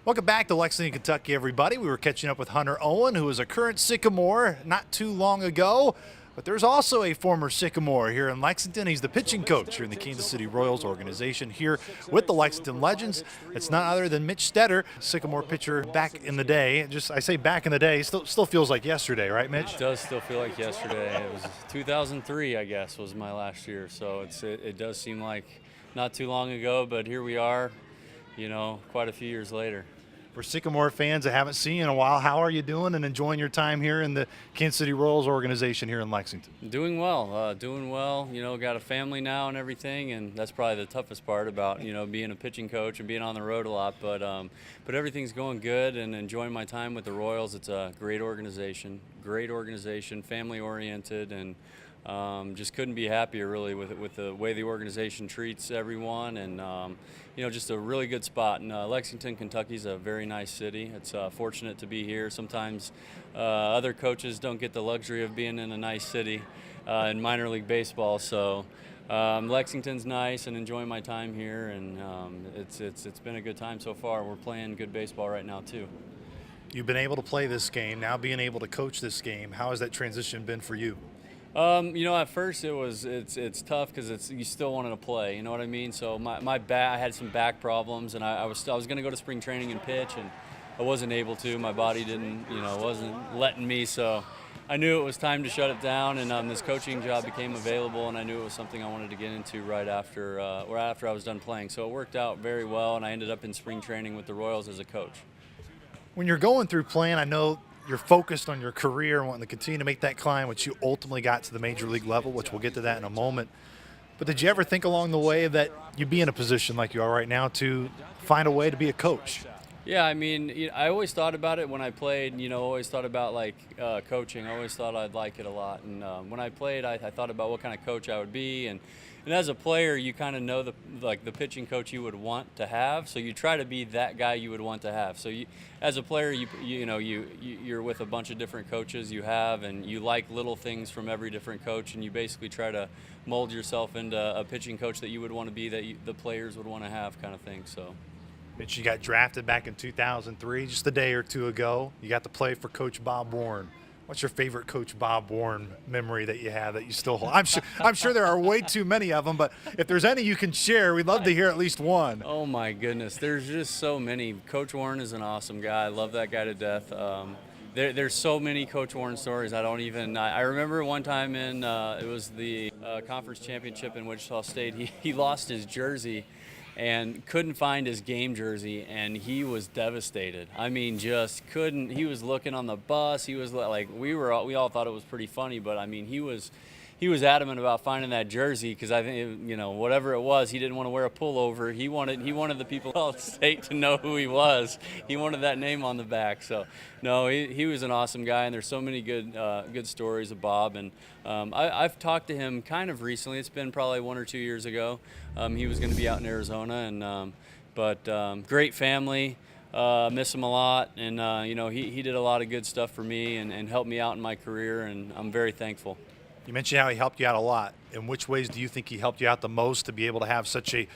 Welcome back to Lexington, Kentucky, everybody. We were catching up with Hunter Owen, who was a current Sycamore not too long ago. But there's also a former Sycamore here in Lexington. He's the pitching coach here in the Kansas City Royals organization here with the Lexington Legends. It's none other than Mitch Stetter, Sycamore pitcher back in the day. I say back in the day, still feels like yesterday, right, Mitch? It does still feel like yesterday. It was 2003, I guess, was my last year. So it does seem like not too long ago, but here we are, quite a few years later. For Sycamore fans that haven't seen you in a while, how are you doing and enjoying your time here in the Kansas City Royals organization here in Lexington? Doing well. Got a family now and everything, and that's probably the toughest part about, being a pitching coach and being on the road a lot. But everything's going good and enjoying my time with the Royals. It's a great organization, family-oriented, and just couldn't be happier really with the way the organization treats everyone, and just a really good spot. And Lexington, Kentucky is a very nice city. It's fortunate to be here. Sometimes other coaches don't get the luxury of being in a nice city in minor league baseball. So Lexington's nice, and enjoying my time here, and it's been a good time so far. We're playing good baseball right now too. You've been able to play this game, now being able to coach this game. How has that transition been for you? At first it's tough because you still wanted to play. You know what I mean? So my back, I had some back problems, and I was going to go to spring training and pitch, and I wasn't able to. My body wasn't letting me. So I knew it was time to shut it down, and this coaching job became available, and I knew it was something I wanted to get into right after I was done playing. So it worked out very well, and I ended up in spring training with the Royals as a coach. When you're going through playing, I know you're focused on your career and wanting to continue to make that climb, which you ultimately got to the major league level, which we'll get to that in a moment. But did you ever think along the way that you'd be in a position like you are right now to find a way to be a coach? Yeah, I always thought about it when I played, always thought about coaching. I always thought I'd like it a lot. And when I played, I thought about what kind of coach I would be. And as a player, you kind of know the pitching coach you would want to have. So you try to be that guy you would want to have. So as a player, you're with a bunch of different coaches you have, and you like little things from every different coach, and you basically try to mold yourself into a pitching coach that you would want to be, that the players would want to have, kind of thing. So. Mitch, you got drafted back in 2003, just a day or two ago. You got to play for Coach Bob Warren. What's your favorite Coach Bob Warren memory that you have that you still hold? I'm sure there are way too many of them, but if there's any you can share, we'd love to hear at least one. Oh my goodness, there's just so many. Coach Warren is an awesome guy. I love that guy to death. There's so many Coach Warren stories. I remember one time it was the conference championship in Wichita State. He lost his jersey and couldn't find his game jersey, and he was devastated. Just couldn't. He was looking on the bus. He was like, we all thought it was pretty funny, but he was adamant about finding that jersey, because I think, whatever it was, he didn't want to wear a pullover. He wanted the people of the state to know who he was. He wanted that name on the back. So no, he was an awesome guy, and there's so many good stories of Bob. And I've talked to him kind of recently. It's been probably 1 or 2 years ago. He was going to be out in Arizona, and but great family. Miss him a lot, and he did a lot of good stuff for me and helped me out in my career, and I'm very thankful. You mentioned how he helped you out a lot. In which ways do you think he helped you out the most to be able to have such a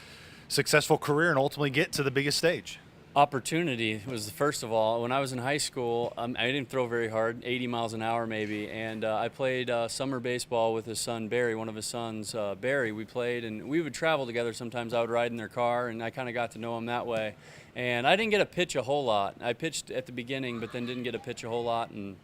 successful career and ultimately get to the biggest stage? Opportunity was, first of all. When I was in high school, I didn't throw very hard, 80 miles an hour maybe, and I played summer baseball with his son Barry, one of his sons, Barry. We played, and we would travel together. Sometimes I would ride in their car, and I kind of got to know him that way. And I didn't get to pitch a whole lot. I pitched at the beginning, but then didn't get to pitch a whole lot, and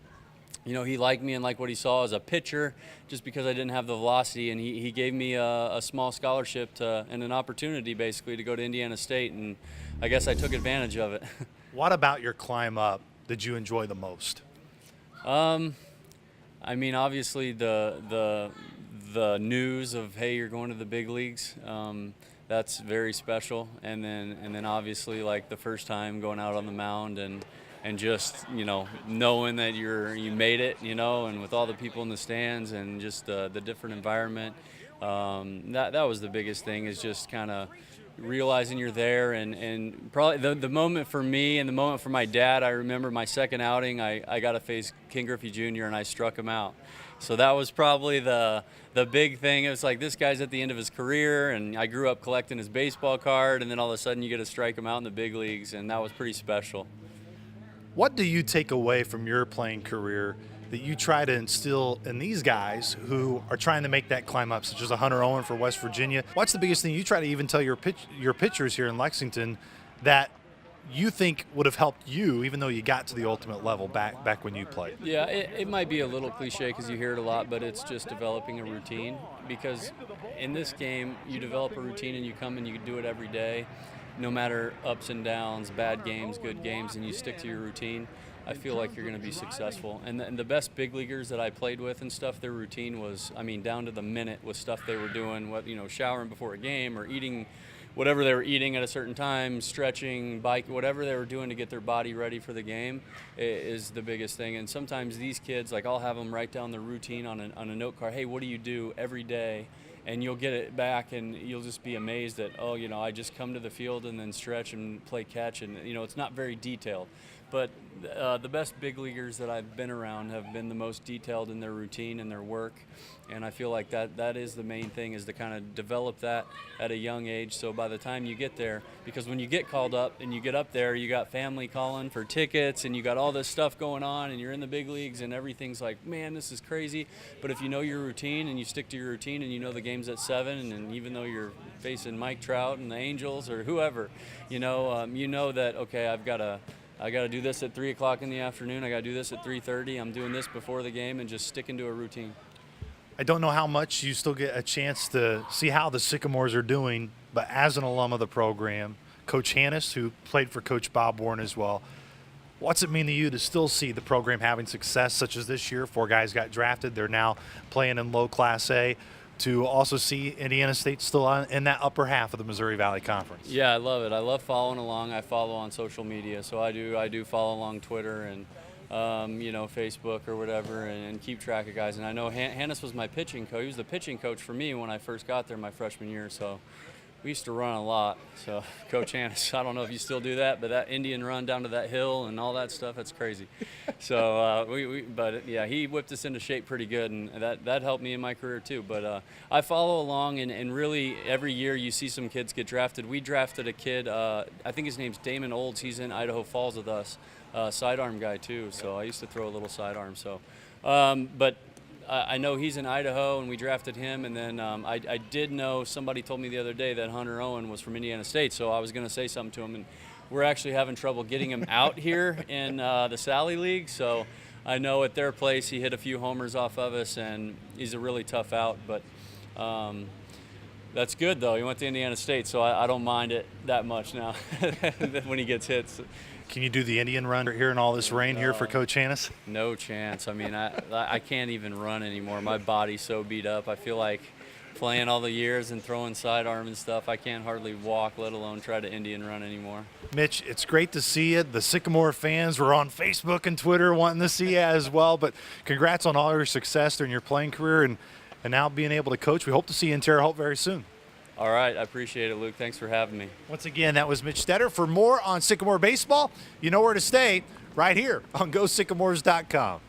he liked me and liked what he saw as a pitcher, just because I didn't have the velocity, and he gave me a small scholarship and an opportunity basically to go to Indiana State, and I guess I took advantage of it. What about your climb up did you enjoy the most? Obviously the news of, hey, you're going to the big leagues. That's very special, and then obviously like the first time going out on the mound and just knowing that you made it, and with all the people in the stands and just the different environment, that was the biggest thing, is just kind of realizing you're there. And probably the moment for me and the moment for my dad, I remember my second outing, I got to face King Griffey Jr. and I struck him out. So that was probably the big thing. It was like, this guy's at the end of his career, and I grew up collecting his baseball card, and then all of a sudden you get to strike him out in the big leagues, and that was pretty special. What do you take away from your playing career that you try to instill in these guys who are trying to make that climb up, such as a Hunter Owen for West Virginia? What's the biggest thing you try to even tell your pitchers here in Lexington that you think would have helped you, even though you got to the ultimate level back when you played? Yeah, it might be a little cliche because you hear it a lot, but it's just developing a routine. Because in this game, you develop a routine and you come and you do it every day, no matter ups and downs, bad games, good games, and you stick to your routine. I feel like you're going to be successful. And the best big leaguers that I played with and stuff, their routine was, I mean, down to the minute with stuff they were doing, what, you know, showering before a game or eating whatever they were eating at a certain time, stretching, bike, whatever they were doing to get their body ready for the game is the biggest thing. And sometimes these kids, like, I'll have them write down their routine on a note card. Hey, what do you do every day? And you'll get it back, and you'll just be amazed that, oh, you know, I just come to the field and then stretch and play catch, and, you know, it's not very detailed. But the best big leaguers that I've been around have been the most detailed in their routine and their work, and I feel like that is the main thing, is to kind of develop that at a young age. So by the time you get there, because when you get called up and you get up there, you got family calling for tickets and you got all this stuff going on and you're in the big leagues and everything's like, man, this is crazy. But if you know your routine and you stick to your routine and you know the game's at 7, and even though you're facing Mike Trout and the Angels or whoever, you know that, okay, I got to do this at 3 o'clock in the afternoon. I got to do this at 3:30. I'm doing this before the game, and just sticking to a routine. I don't know how much you still get a chance to see how the Sycamores are doing, but as an alum of the program, Coach Hannes, who played for Coach Bob Warren as well, what's it mean to you to still see the program having success, such as this year? 4 guys got drafted. They're now playing in low Class A. To also see Indiana State still in that upper half of the Missouri Valley Conference. Yeah, I love it. I love following along. I follow on social media, so I do follow along Twitter and Facebook or whatever, and keep track of guys. And I know Hannes was my pitching coach. He was the pitching coach for me when I first got there my freshman year. So we used to run a lot. So Coach Hannes, I don't know if you still do that, but that Indian run down to that hill and all that stuff, that's crazy. So but yeah, he whipped us into shape pretty good, and that helped me in my career too. But I follow along, and really every year you see some kids get drafted. We drafted a kid, I think his name's Damon Olds. He's in Idaho Falls with us, sidearm guy too. So I used to throw a little sidearm. So, but I know he's in Idaho, and we drafted him. And then I did know, somebody told me the other day that Hunter Owen was from Indiana State, so I was going to say something to him. And we're actually having trouble getting him out here in the Sally League. So I know at their place he hit a few homers off of us, and he's a really tough out. But that's good, though. He went to Indiana State, so I don't mind it that much now when he gets hits. Can you do the Indian run here in all this rain here for Coach Hannes? No chance. I mean, I can't even run anymore. My body's so beat up. I feel like playing all the years and throwing sidearm and stuff, I can't hardly walk, let alone try to Indian run anymore. Mitch, it's great to see you. The Sycamore fans were on Facebook and Twitter wanting to see you as well, but congrats on all your success during your playing career and now being able to coach. We hope to see you in Terre Haute very soon. All right, I appreciate it, Luke. Thanks for having me. Once again, that was Mitch Stetter. For more on Sycamore baseball, you know where to stay, right here on GoSycamores.com.